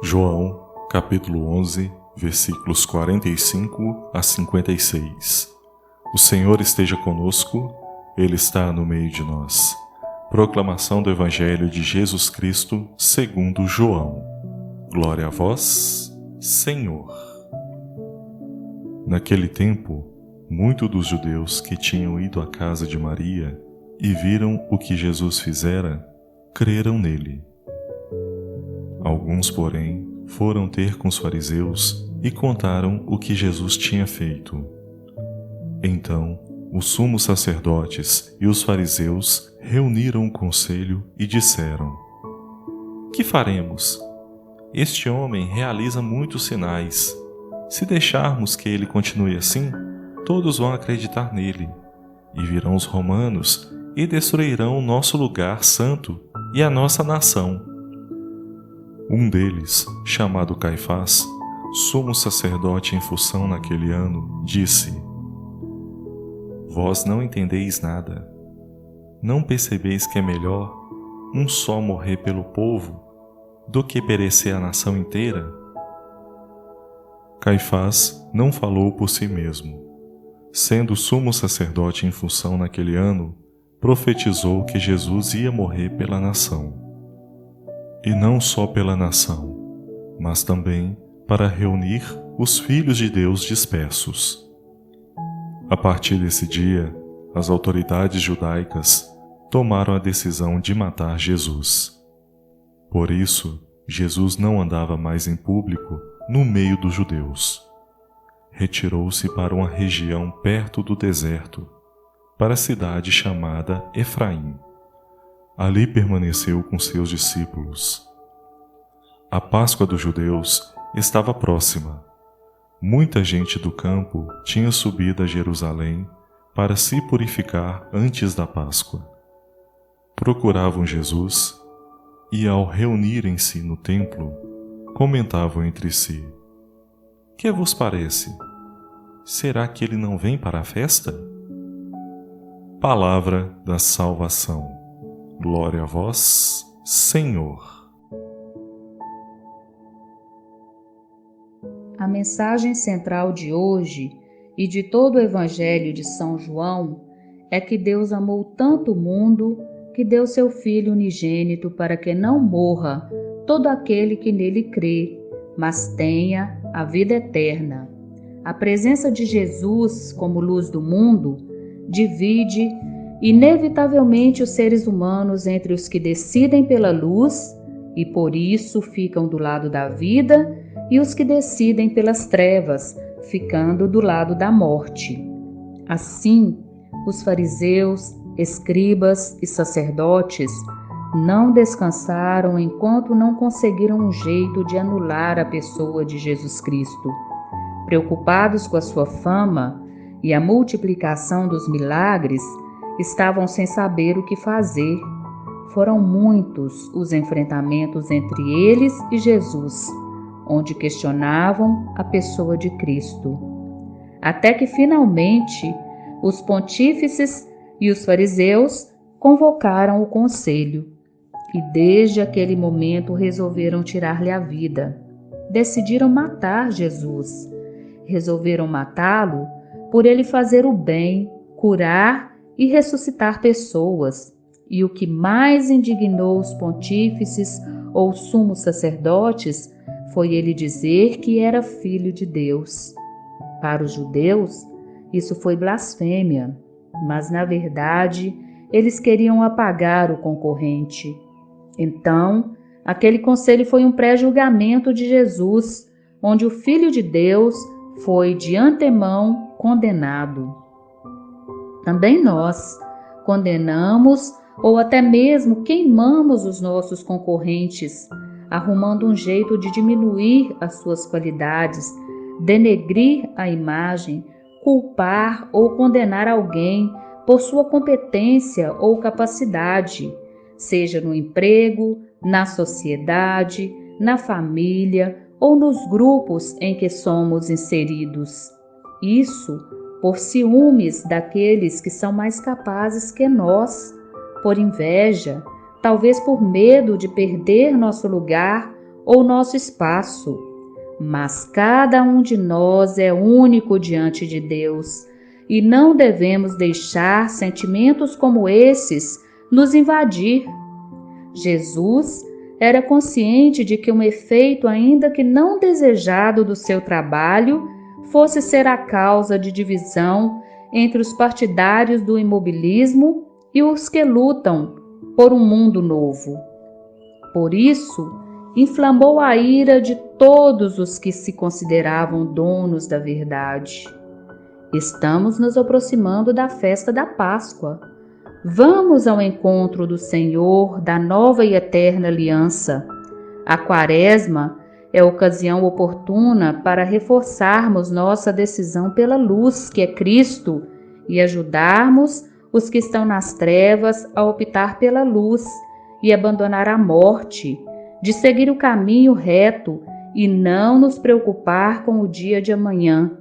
João, capítulo 11, versículos 45 a 56. O Senhor esteja conosco, Ele está no meio de nós. Proclamação do Evangelho de Jesus Cristo segundo João. Glória a vós, Senhor. Naquele tempo, muitos dos judeus que tinham ido à casa de Maria e viram o que Jesus fizera, creram nele. Alguns, porém, foram ter com os fariseus e contaram o que Jesus tinha feito. Então, os sumos sacerdotes e os fariseus reuniram o conselho e disseram: Que faremos? Este homem realiza muitos sinais. Se deixarmos que ele continue assim, todos vão acreditar nele, e virão os romanos e destruirão o nosso lugar santo e a nossa nação. Um deles, chamado Caifás, sumo sacerdote em função naquele ano, disse: Vós não entendeis nada. Não percebeis que é melhor um só morrer pelo povo do que perecer a nação inteira? Caifás não falou por si mesmo. Sendo sumo sacerdote em função naquele ano, profetizou que Jesus ia morrer pela nação. E não só pela nação, mas também para reunir os filhos de Deus dispersos. A partir desse dia, as autoridades judaicas tomaram a decisão de matar Jesus. Por isso, Jesus não andava mais em público no meio dos judeus. Retirou-se para uma região perto do deserto, para a cidade chamada Efraim. Ali permaneceu com seus discípulos. A Páscoa dos judeus estava próxima. Muita gente do campo tinha subido a Jerusalém para se purificar antes da Páscoa. Procuravam Jesus e, ao reunirem-se no templo, comentavam entre si: Que vos parece? Será que ele não vem para a festa? Palavra da salvação. Glória a vós, Senhor. A mensagem central de hoje e de todo o Evangelho de São João é que Deus amou tanto o mundo que deu seu Filho unigênito para que não morra todo aquele que nele crê, mas tenha a vida eterna. A presença de Jesus como luz do mundo divide inevitavelmente os seres humanos entre os que decidem pela luz e por isso ficam do lado da vida e os que decidem pelas trevas, ficando do lado da morte. Assim, os fariseus, escribas e sacerdotes não descansaram enquanto não conseguiram um jeito de anular a pessoa de Jesus Cristo. Preocupados com a sua fama e a multiplicação dos milagres, estavam sem saber o que fazer. Foram muitos os enfrentamentos entre eles e Jesus, onde questionavam a pessoa de Cristo. Até que finalmente os pontífices e os fariseus convocaram o conselho e desde aquele momento resolveram tirar-lhe a vida. Decidiram matar Jesus. Resolveram matá-lo por ele fazer o bem, curar e ressuscitar pessoas. E o que mais indignou os pontífices ou sumos sacerdotes foi ele dizer que era filho de Deus. Para os judeus, isso foi blasfêmia, mas na verdade eles queriam apagar o concorrente. Então, aquele conselho foi um pré-julgamento de Jesus, onde o Filho de Deus foi de antemão condenado. Também nós condenamos ou até mesmo queimamos os nossos concorrentes, arrumando um jeito de diminuir as suas qualidades, denegrir a imagem, culpar ou condenar alguém por sua competência ou capacidade, seja no emprego, na sociedade, na família ou nos grupos em que somos inseridos. Isso por ciúmes daqueles que são mais capazes que nós, por inveja, talvez por medo de perder nosso lugar ou nosso espaço, mas cada um de nós é único diante de Deus e não devemos deixar sentimentos como esses nos invadir. Jesus era consciente de que um efeito ainda que não desejado do seu trabalho fosse ser a causa de divisão entre os partidários do imobilismo e os que lutam por um mundo novo. Por isso, inflamou a ira de todos os que se consideravam donos da verdade. Estamos nos aproximando da festa da Páscoa. Vamos ao encontro do Senhor, da nova e eterna aliança. A Quaresma é a ocasião oportuna para reforçarmos nossa decisão pela luz, que é Cristo, e ajudarmos os que estão nas trevas a optar pela luz e abandonar a morte, de seguir o caminho reto e não nos preocupar com o dia de amanhã,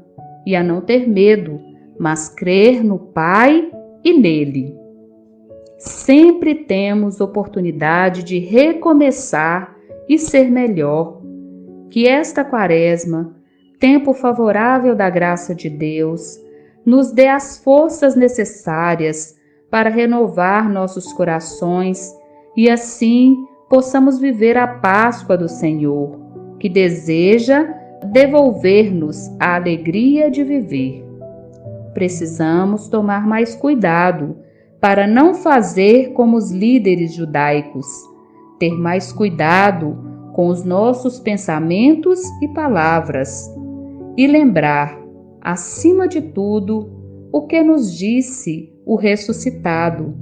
e a não ter medo, mas crer no Pai e nele. Sempre temos oportunidade de recomeçar e ser melhor. Que esta Quaresma, tempo favorável da graça de Deus, nos dê as forças necessárias para renovar nossos corações e assim possamos viver a Páscoa do Senhor, que deseja devolver-nos a alegria de viver. Precisamos tomar mais cuidado para não fazer como os líderes judaicos, ter mais cuidado com os nossos pensamentos e palavras e lembrar, acima de tudo, o que nos disse o ressuscitado: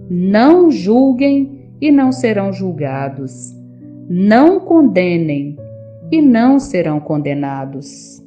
não julguem e não serão julgados, não condenem e não serão condenados.